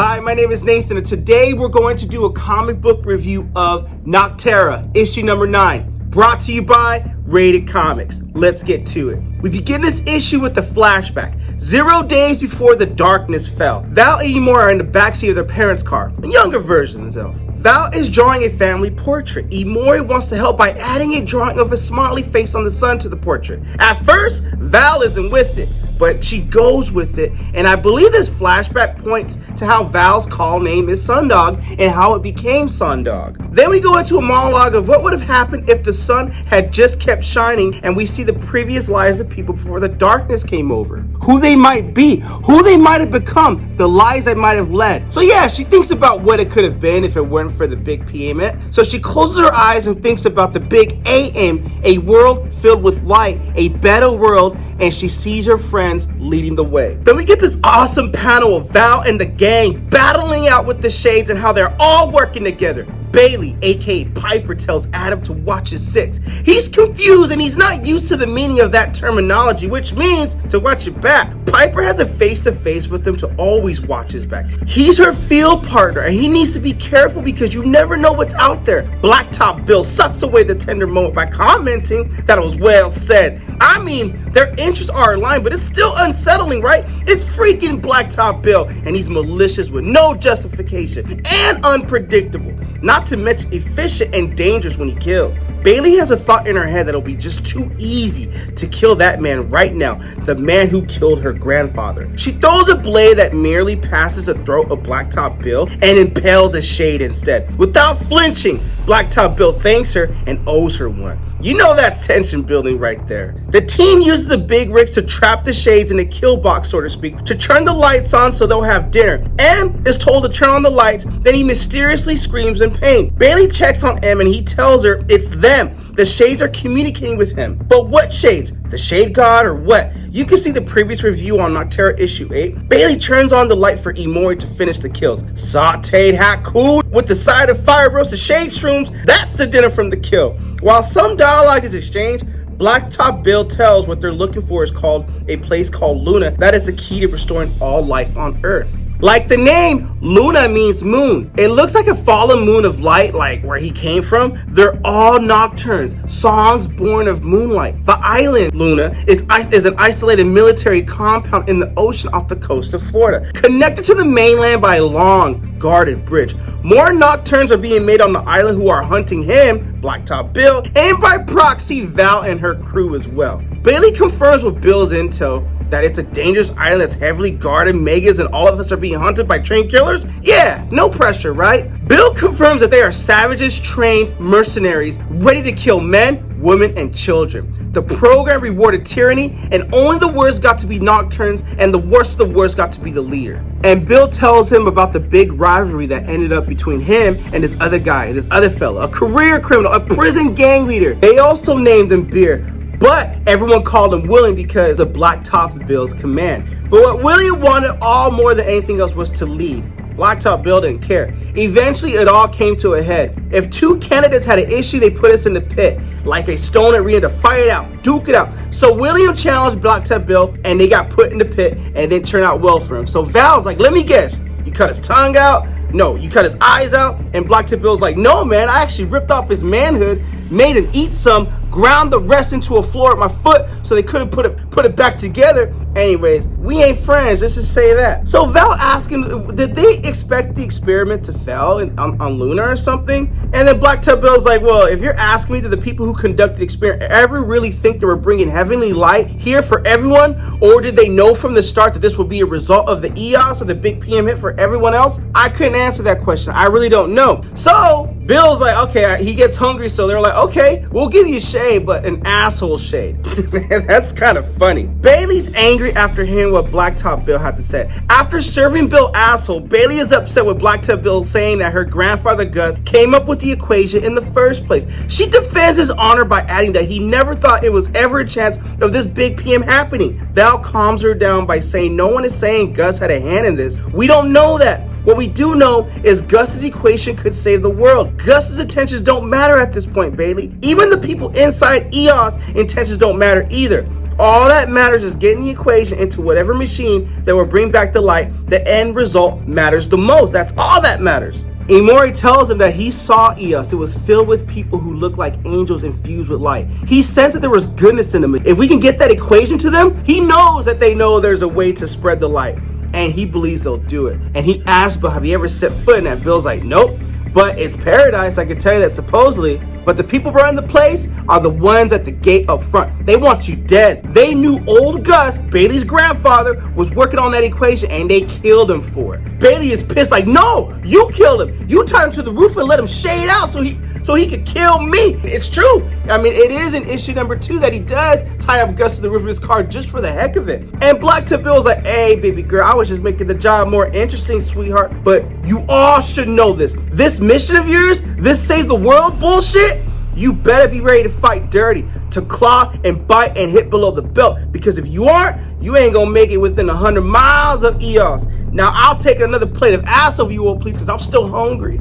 Hi, my name is Nathan, and today we're going to do a comic book review of Nocterra, issue number 9, brought to you by RatedComics. Let's get to it. We begin this issue with the flashback. 0 days before the darkness fell, Val and Imori are in the backseat of their parents' car, a younger version of themselves. Val is drawing a family portrait. Imori wants to help by adding a drawing of a smiley face on the sun to the portrait. At first, Val isn't with it, but she goes with it, and I believe this flashback points to how Val's call name is Sundog and how it became Sundog. Then we go into a monologue of what would have happened if the sun had just kept shining, and we see the previous lives of people before the darkness came over. Who they might be, who they might have become, the lives they might have led. So yeah, she thinks about what it could have been if it weren't for the big PM. So she closes her eyes and thinks about the big AM, a world filled with light, a better world, and she sees her friends leading the way. Then we get this awesome panel of Val and the gang battling out with the shades and how they're all working together. Bailey, aka Piper, tells Adam to watch his six. He's confused and he's not used to the meaning of that terminology, which means to watch your back. Piper has a face-to-face with him to always watch his back. He's her field partner and he needs to be careful because you never know what's out there. Blacktop Bill sucks away the tender moment by commenting that it was well said. I mean, their interests are aligned, but it's still unsettling, right? It's freaking Blacktop Bill and he's malicious with no justification and unpredictable. Not to mention efficient and dangerous when he kills. Bailey has a thought in her head that it'll be just too easy to kill that man right now, the man who killed her grandfather. She throws a blade that merely passes the throat of Blacktop Bill and impales a shade instead. Without flinching, Blacktop Bill thanks her and owes her one. You know that's tension building right there. The team uses the big rigs to trap the shades in a kill box, so to speak, to turn the lights on so they'll have dinner. M is told to turn on the lights, then he mysteriously screams in pain. Bailey checks on M and he tells her it's them. The shades are communicating with him. But what shades? The Shade God or what? You can see the previous review on Nocterra issue 8. Bailey turns on the light for Imori to finish the kills. Sauteed haku with the side of fire roasted shade shrooms. That's the dinner from the kill. While some dialogue is exchanged, Blacktop Bill tells what they're looking for is called a place called Luna. That is the key to restoring all life on Earth. Like the name, Luna means moon. It looks like a fallen moon of light, like where he came from. They're all nocturnes, songs born of moonlight. The island, Luna, is an isolated military compound in the ocean off the coast of Florida, connected to the mainland by a long, guarded bridge. More nocturnes are being made on the island who are hunting him, Blacktop Bill, and by proxy, Val and her crew as well. Bailey confirms with Bill's intel that it's a dangerous island that's heavily guarded, megas, and all of us are being hunted by trained killers? Yeah, no pressure, right? Bill confirms that they are savages, trained mercenaries, ready to kill men, women, and children. The program rewarded tyranny, and only the worst got to be nocturnes, and the worst of the worst got to be the leader. And Bill tells him about the big rivalry that ended up between him and this other guy, this other fella, a career criminal, a prison gang leader. They also named him Beer, but everyone called him William because of Blacktop Bill's command. But what William wanted all more than anything else was to lead. Blacktop Bill didn't care. Eventually, it all came to a head. If two candidates had an issue, they put us in the pit, like a stone arena to fight it out, duke it out. So William challenged Blacktop Bill, and they got put in the pit, and it didn't turn out well for him. So Val's like, let me guess, you cut his tongue out? No, you cut his eyes out? And Blacktop Bill's like, no man, I actually ripped off his manhood, made him eat some, ground the rest into a floor at my foot so they couldn't put it back together. Anyways, we ain't friends, let's just say that. So Val asked him, did they expect the experiment to fail on Luna or something? And then Blacktop Bill's like, well, if you're asking me, did the people who conducted the experiment ever really think they were bringing heavenly light here for everyone? Or did they know from the start that this would be a result of the EOS or the big PM hit for everyone else? I couldn't answer that question. I really don't know. So Bill's like, okay, he gets hungry, so they're like, okay, we'll give you a shade, but an asshole shade. That's kind of funny. Bailey's angry after hearing what Blacktop Bill had to say. After serving Bill asshole, Bailey is upset with Blacktop Bill saying that her grandfather Gus came up with the equation in the first place. She defends his honor by adding that he never thought it was ever a chance of this big PM happening. Val calms her down by saying no one is saying Gus had a hand in this. We don't know that. What we do know is Gus's equation could save the world. Gus's intentions don't matter at this point, Bailey. Even the people inside EOS intentions don't matter either. All that matters is getting the equation into whatever machine that will bring back the light. The end result matters the most. That's all that matters. Imori tells him that he saw Eos. It was filled with people who looked like angels infused with light. He sensed that there was goodness in them. If we can get that equation to them, he knows that they know there's a way to spread the light. And he believes they'll do it. And he asks Bill, have you ever set foot in that? Bill's like, nope. But it's paradise, I can tell you that supposedly. But the people running the place are the ones at the gate up front. They want you dead. They knew old Gus, Bailey's grandfather, was working on that equation and they killed him for it. Bailey is pissed like, no, you killed him. You tied him to the roof and let him shade out so he could kill me. It's true. I mean, it is in issue number 2 that he does tie up Gus to the roof of his car just for the heck of it. And Blacktop Bill's like, hey, baby girl, I was just making the job more interesting, sweetheart. But you all should know this. This mission of yours, this save the world bullshit, you better be ready to fight dirty, to claw and bite and hit below the belt. Because if you aren't, you ain't gonna make it within 100 miles of Eos. Now, I'll take another plate of ass over you all, please, because I'm still hungry.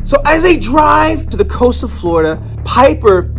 So as they drive to the coast of Florida,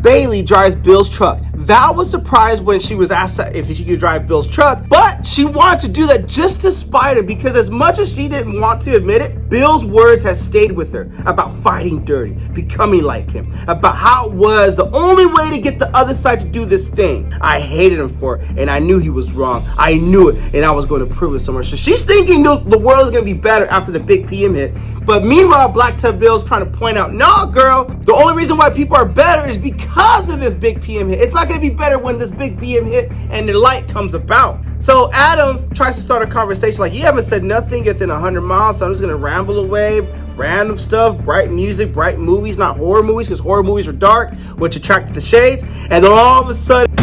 Bailey drives Bill's truck. Val was surprised when she was asked if she could drive Bill's truck, but she wanted to do that just to spite him, because as much as she didn't want to admit it, Bill's words had stayed with her about fighting dirty, becoming like him, about how it was the only way to get the other side to do this thing. I hated him for it, and I knew he was wrong. I knew it, and I was going to prove it somewhere. So she's thinking the world is going to be better after the big PM hit. But meanwhile, Blacktop Bill's trying to point out, no, girl, the only reason why people are better is because of this big PM hit. It's not going to be better when this big PM hit and the light comes about. So Adam tries to start a conversation like, you haven't said nothing within 100 miles, so I'm just going to ramble away. Random stuff, bright music, bright movies, not horror movies, because horror movies are dark, which attracted the shades. And then all of a sudden,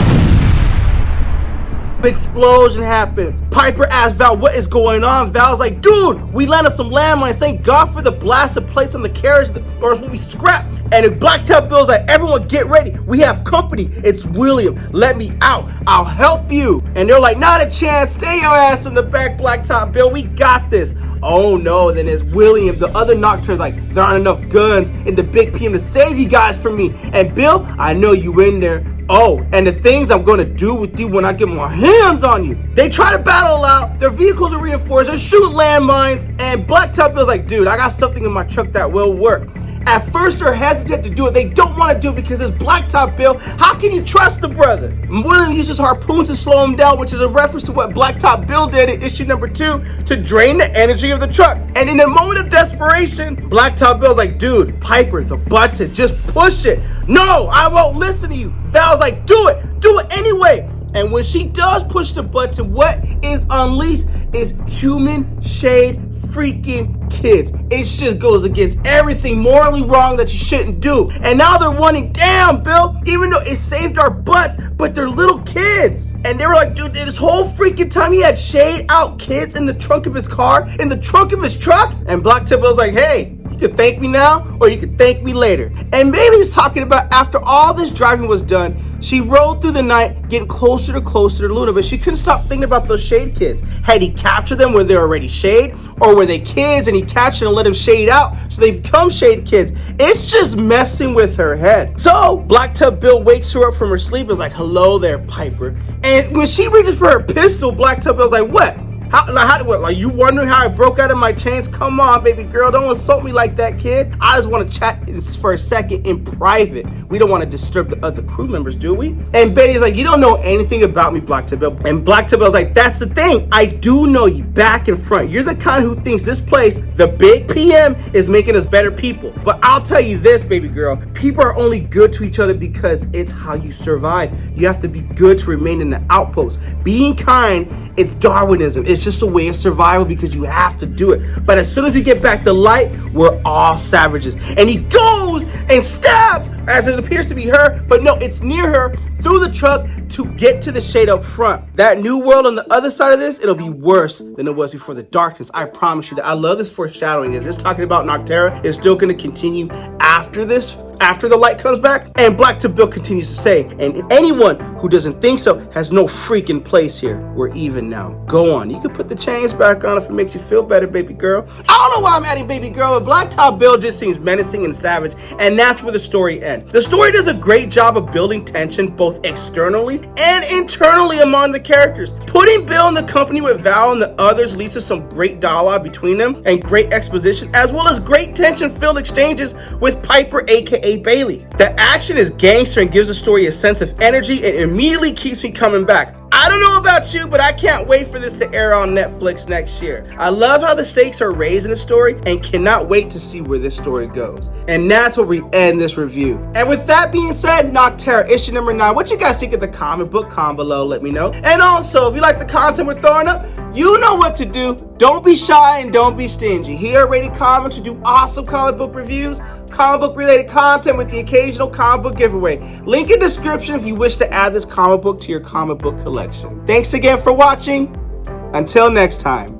explosion happened. Piper asked Val, what is going on? Val's like, dude, we landed some landmines. Thank God for the blasted plates on the carriage, or else we'll be scrapped. And if Blacktop Bill's like, everyone get ready. We have company. It's William. Let me out. I'll help you. And they're like, not a chance. Stay your ass in the back, Blacktop Bill. We got this. Oh no, then it's William. The other Nocturne's like, there aren't enough guns in the big PM to save you guys from me. And Bill, I know you in there. Oh, and the things I'm gonna do with you when I get my hands on you. They try to battle out, their vehicles are reinforced, they shoot landmines, and Blacktop Bill's like, dude, I got something in my truck that will work. At first, they're hesitant to do it. They don't want to do it because it's Blacktop Bill. How can you trust the brother? William uses harpoons to slow him down, which is a reference to what Blacktop Bill did in issue number 2 to drain the energy of the truck. And in a moment of desperation, Blacktop Bill's like, dude, Piper, the button, just push it. No, I won't listen to you. Val's like, do it anyway. And when she does push the button, what is unleashed is human shade freaking kids. It just goes against everything morally wrong that you shouldn't do. And now they're running down, Bill, even though it saved our butts, but they're little kids. And they were like, dude, this whole freaking time he had shade out kids in the trunk of his car, in the trunk of his truck. And Blacktop Bill's like, hey, you can thank me now or you can thank me later. And Bailey's talking about after all this driving was done, she rode through the night getting closer to Luna, but she couldn't stop thinking about those shade kids. Had he captured them when they're already shade, or were they kids and he captured and let them shade out so they become shade kids? It's just messing with her head. So Blacktop Bill wakes her up from her sleep and is like, hello there, Piper. And when she reaches for her pistol, Blacktop Bill's like, what? Like you wondering how I broke out of my chains? Come on, baby girl, don't insult me like that, kid. I just want to chat for a second in private. We don't want to disturb the other crew members, do we? And Betty's like, you don't know anything about me, Blacktop Bill. And Blacktop Bill's like, that's the thing. I do know you back and front. You're the kind who thinks this place, the big PM, is making us better people. But I'll tell you this, baby girl, people are only good to each other because it's how you survive. You have to be good to remain in the outpost. Being kind, it's Darwinism. It's just a way of survival because you have to do it. But as soon as we get back to light, we're all savages. And he goes and stabs, as it appears to be her, but no, it's near her, through the truck to get to the shade up front. That new world on the other side of this, it'll be worse than it was before the darkness. I promise you that. I love this foreshadowing. Is this talking about Nocterra is still going to continue after this, after the light comes back? And Blacktop Bill continues to say, and anyone who doesn't think so has no freaking place here. We're even now. Go on. You can put the chains back on if it makes you feel better, baby girl. I don't know why I'm adding baby girl, but Blacktop Bill just seems menacing and savage, and that's where the story ends. end. The story does a great job of building tension both externally and internally among the characters. Putting Bill in the company with Val and the others leads to some great dialogue between them and great exposition, as well as great tension-filled exchanges with Piper, aka Bailey. The action is gangster and gives the story a sense of energy and immediately keeps me coming back. I don't know about you, but I can't wait for this to air on Netflix next year. I love how the stakes are raised in the story and cannot wait to see where this story goes. And that's where we end this review. And with that being said, Nocterra, issue number 9. What you guys think of the comic book? Comment below, let me know. And also, if you like the content we're throwing up, you know what to do. Don't be shy and don't be stingy. Here at Rated Comics, we do awesome comic book reviews, comic book related content with the occasional comic book giveaway. Link in description if you wish to add this comic book to your comic book collection. Thanks again for watching. Until next time.